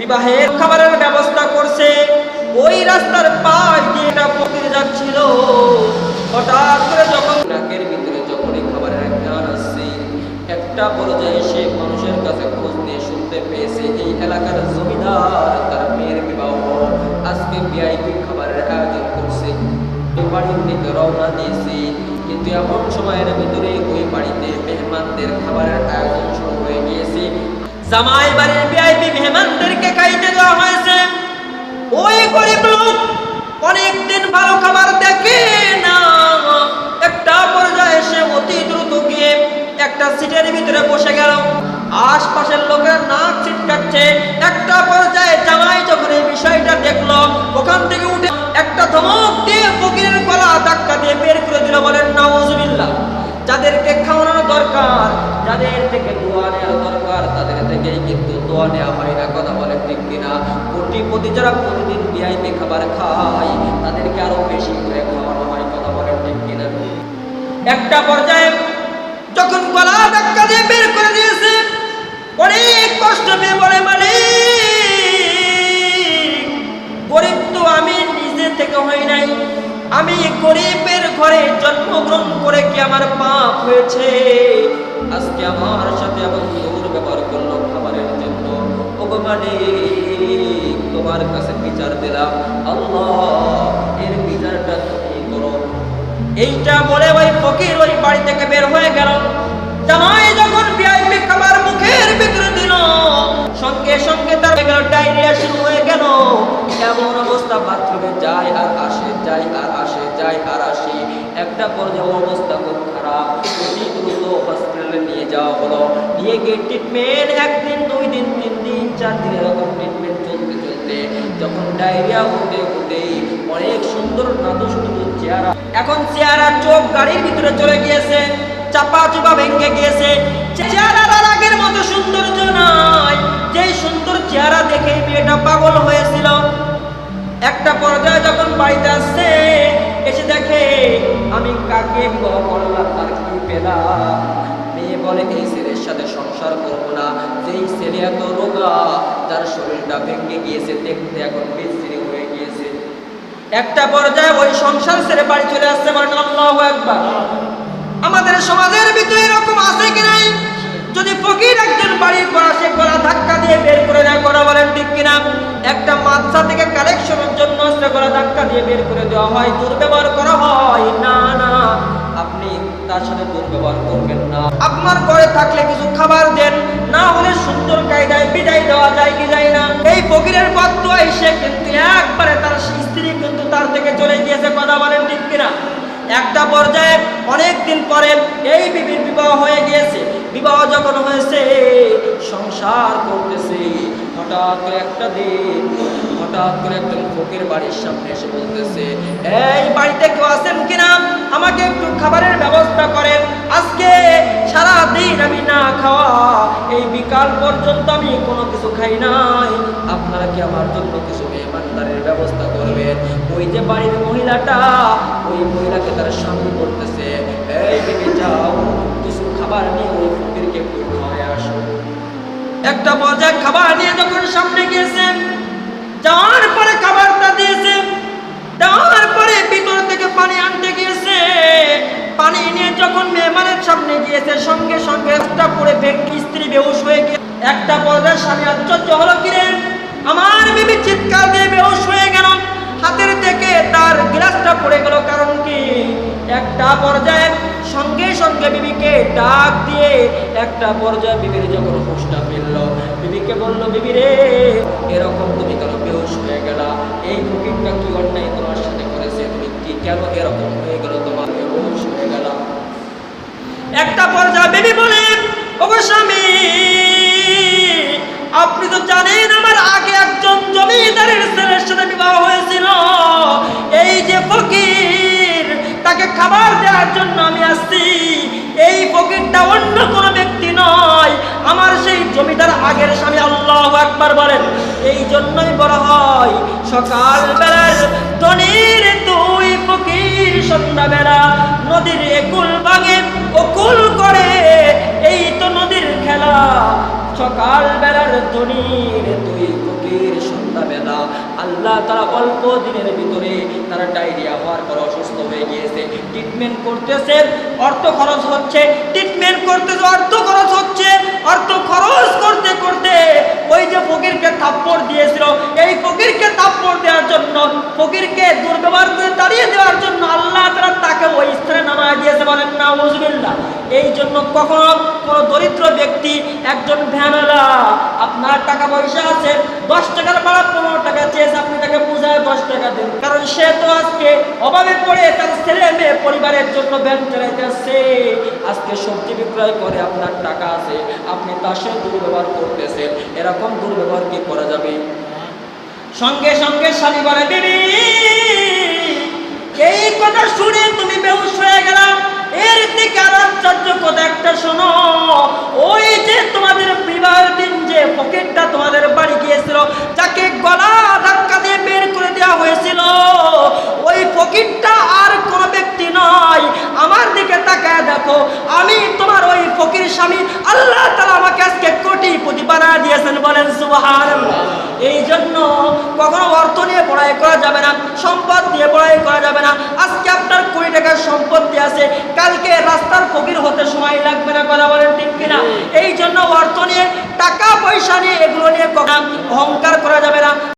বিবাহের খাবারের ব্যবস্থা করছে। ওই রাস্তার পাশ দিয়ে একটা ফকির যাচ্ছিল, হঠাৎ করে যখন নাকের ভিতরে যখনই খাবারের ঘ্রাণ আসছে, একটা পর্যায়ে সে মানুষের কাছে খোঁজ নিয়ে শুনতে পেয়েছে এই এলাকার জমিদার তার মেয়ের বিবাহ, আজকে ভিআইপি খাবারের আয়োজন করছে। বাড়ির দিকে রওনা দিয়েছে, কিন্তু এমন সময়ের ভিতরে ওই বাড়িতে মেহমানদের খাবারের আয়োজন শুরু হয়ে গিয়েছে। জামাই বাড়ির ভিআইপি মেহমানদেরকে খাইতে দেওয়া হয়েছে। ওই গরিব লোক অনেকদিন ভালো খাবার দেখে না, একটা পর্যায়ে সে অতি দ্রুত গিয়ে একটা সিটের ভিতরে বসে গেল। আশপাশের লোকের নাক ছিটকাচ্ছে। একটা পর্যায়ে জামাই যখন এই বিষয়টা দেখলো, ওখান থেকে উঠে একটা ধমক দিয়ে ফকিরের গলা ধাক্কা দিয়ে বের করে দিল। বলেন নাউজুবিল্লাহ। যাদেরকে খাওয়ানোর দরকার, যাদের থেকে দোয়া নেওয়া দরকার, তাদের থেকেই কিন্তু দোয়া নেওয়া হয় না। কথা বলেন ঠিক কিনা? কোটিপতি যারা প্রতিদিন ভিআইপি খাবার খায়, তাদেরকে আরো বেশি করে খাওয়ানো হয়। কথা বলেন ঠিক কিনা? একটা পর্যায়ে যখন গলা ধাক্কা দিয়ে বের করে দিয়েছে, অনেক কষ্ট পেয়ে বলে, মালিক, গরিব তো আমি নিজে থেকে হই নাই, আমি গরিবের ঘরে জন্মগ্রহণ করে কি আমার পাপ হয়েছে? আজকে আমার সাথে এমন দুর্ব্যবহার করলো খাবারের জন্য। ওগো মালিক, তোমার কাছে বিচার দিলাম, আল্লাহ এর বিচারটা তুমি করো। এইটা বলে ওই ফকির ওই বাড়ি থেকে বের হয়ে গেল। জামাই যখন ভিআইপি খাবার মুখের ভিতরে দিল, সঙ্গে সঙ্গে তার ডায়রিয়া শুরু হয়ে গেল। এমন অবস্থা, বাথরুমে যায় আর আসে, যায় আর আসে, যায় আর আসে। একটা পর্যায়ে অবস্থা খুব খারাপ, অতি দ্রুত হসপিটালে নিয়ে যাওয়া হলো। নিয়ে গিয়ে ট্রিটমেন্ট, একদিন, 2 দিন, 3 দিন, 4 দিন এরকম ট্রিটমেন্ট চলতে চলতে যখন ডায়রিয়া হতে হতে অনেক সুন্দর নাদুস নুদুস চেহারা, এখন চেহারা চোখ গাড়ির ভিতরে চলে গিয়েছে, চাপা চুপা ভেঙে গিয়েছে। চেহারার আর আগের মতো সৌন্দর্য নাই। যেই সুন্দর চেহারা দেখে মেয়েটা পাগল হয়েছিল। একটা পর্যায়ে যখন বাড়িতে আসছে, এসে দেখে আমি কাকে বিবাহ করলাম আর কি পেলাম। মেয়ে বলে, এই ছেলের সাথে সংসার করবো না। যেই ছেলে এত রোগা, যার শরীরটা ভেঙে গিয়েছে, দেখতে এখন বিশ্রী হয়ে গিয়েছে। একটা পর্যায়ে ওই সংসার ছেড়ে বাড়ি চলে আসছে। বলেন আল্লাহু আকবার। আমাদের সমাজের ভিতরে এরকম আছে কি নাই? যদি ফকির একজন বাড়ির পর আসে, গলা ধাক্কা দিয়ে বের করে দেয়। কথা বলেন ঠিক কিনা? একটা মাদ্রাসা থেকে কালেকশনের জন্য গলা ধাক্কা দিয়ে বের করে দেওয়া হয়, দুর্ব্যবহার করা হয়। না না, আপনি তার সাথে দুর্ব্যবহার করবেন না। আপনার ঘরে থাকলে কিছু খাবার দেন, না হলে সুন্দর কায়দায় বিদায় দেওয়া যায় কি যায় না? এই ফকিরের বদদোয়া এসে কিন্তু একবারে তার স্ত্রী কিন্তু তার থেকে চলে গিয়েছে। কথা বলেন ঠিক কিনা? একটা পর্যায়ে অনেক দিন পরে এই বিবির বিবাহ হয়ে গিয়েছে। বিবাহ যখন হয়েছে, সংসার করতেছে, হঠাৎ করে একটা দিন, হঠাৎ করে একজন ফকির বাড়ির সামনে এসে বলতেছে, এই বাড়িতে কেউ আছেন কিনা? আমাকে একটু খাবারের ব্যবস্থা করেন। আজকে সারা দিন আমি না খাওয়া, এই বিকাল পর্যন্ত আমি কোনো কিছু খাই নাই। আপনারা কি আমার জন্য কিছু মেহমানদারের ব্যবস্থা করবেন? ওই যে বাড়ির মহিলাটা, ওই মহিলাকে তারা স্বামী করতেছে, এই বেবি যাও, কিছু খাবার নিয়ে ওই ফকিরকে একটু খাওয়ায় আসো। একটা পর্যায়ে খাবার নিয়ে যখন সামনে গিয়েছেন, যাওয়ার পরে খাবারটা দিয়েছে, দেওয়ার পরে ভিতর থেকে পানি আনতে গিয়েছে। পানি নিয়ে যখন মেহমানের সামনে গিয়েছে, সঙ্গে সঙ্গে একটা পরে ব্যক্তি স্ত্রী বেহুশ হয়ে গিয়ে। একটা পর্যায়ে স্বামী আশ্চর্য হলো, কিরে আমার বিবি চিৎকার দিয়ে বেহুশ হয়ে গেল। হাতের থেকে তার গ্লাসটা পড়ে গেল। কারণ কি? একটা পর্যায়ে সঙ্গে সঙ্গে বিবিকে ডাক দিয়ে একটা পর্যায়ে বিবির যখন হুঁশটা ফিরল, বিবিকে বলল, বিবি রে, এরকম তুমি কেন বেহুশ হয়ে গেলা? এই ফকিরটা কি অন্যায় তোমার সাথে করেছে? তুমি কি কেন এরকম হয়ে গেল, তোমার বেহুশ হয়ে গেল? একটা পর্যায়ে বিবি বলে, ওগো স্বামী, আপনি তো জানেন আমার আগে একজন জমিদারের ছেলের সাথে বিবাহ হয়েছিল। এই যে ফকির, তাকে খাবার দেওয়ার জন্য আমি আসছি। এই ফকিরটা অন্য কোনো ব্যক্তি নয়, আমার সেই জমিদার আগের স্বামী। আল্লাহু আকবার বলেন। এই জন্যই বলা হয়, সকাল বেলার ধনির দুই ফকির, সন্ধ্যাবেলা নদীর একুল ভাঙে অকুল করে। এই তো নদীর খেলা, সকাল বেলার ধনির দুই ফকির, আল্লাহ তারা অল্প দিনের ভিতরে তারা ডায়রিয়া হওয়ার পর অসুস্থ হয়ে গিয়েছে, ট্রিটমেন্ট করতেছে, অর্থ খরচ হচ্ছে, ট্রিটমেন্ট করতেছে, অর্থ খরচ হচ্ছে, অর্থ খরচ করতে করতে ওই যে ফকিরকে থাপ্পড় দিয়েছিল, এই ফকিরকে থাপ্পড় দেওয়ার জন্য, ফকিরকে দুর্ব্যবহার করে তাড়িয়ে দেওয়ার জন্য আল্লাহ তারা তাকে ওই স্থানে নামায় দিয়েছে, বলেন নাউজুবিল্লাহ। এই জন্য কখনো কোনো দরিদ্র ব্যক্তি, একজন ভ্যানওয়ালা, আপনার টাকা পয়সা আছে, 10 টাকার ভাড়া 15 টাকা চেয়েছে, আপনি তাকে বুঝায় 10 টাকা দেন, কারণ সে তো আজকে অভাবে পড়ে তার ছেলে মেয়ে পরিবারের জন্য ভ্যান চালাইতেছে, আজকে সবজি বিক্রয় করে, আপনার টাকা আছে, আপনি তার সাথে দুর্ব্যবহার করতেছেন, এরকম দুর্ব্যবহার কি করা যাবে? সঙ্গে সঙ্গে স্বামী বলে, বিবি এই কথা শুনে তুমি বেহুশ হয়ে গেলাম, এর থেকে আর আশ্চর্য কথা একটা শোনো, ওই যে তোমাদের বিবাহের দিন যে ফকিরটা তোমাদের বাড়ি গিয়েছিল, যাকে গলা ধাক্কা দিয়ে বের করে দেওয়া হয়েছিল, ওই ফকিরটা আর কোন ব্যক্তি নয়, আমার দিকে তাকায় দেখো, আমি তোমার ওই ফকির স্বামী, আল্লাহ তাআলা আমাকে আজকে কোটিপতি বানায় দিয়েছেন, বলেন সুবহানাল্লাহ। এই জন্য কখনো অর্থ নিয়ে বড়াই করা যাবে না, সম্পদ নিয়ে বড়াই করা যাবে না। আজকে আপনার কোটি টাকার সম্পত্তি আছে, কালকে রাস্তার ফকির হতে সময় লাগবে না, কথা বলেন ঠিক কিনা? এই জন্য অর্থ নিয়ে, টাকা পয়সা নিয়ে, এগুলো নিয়ে কখনো অহংকার করা যাবে না।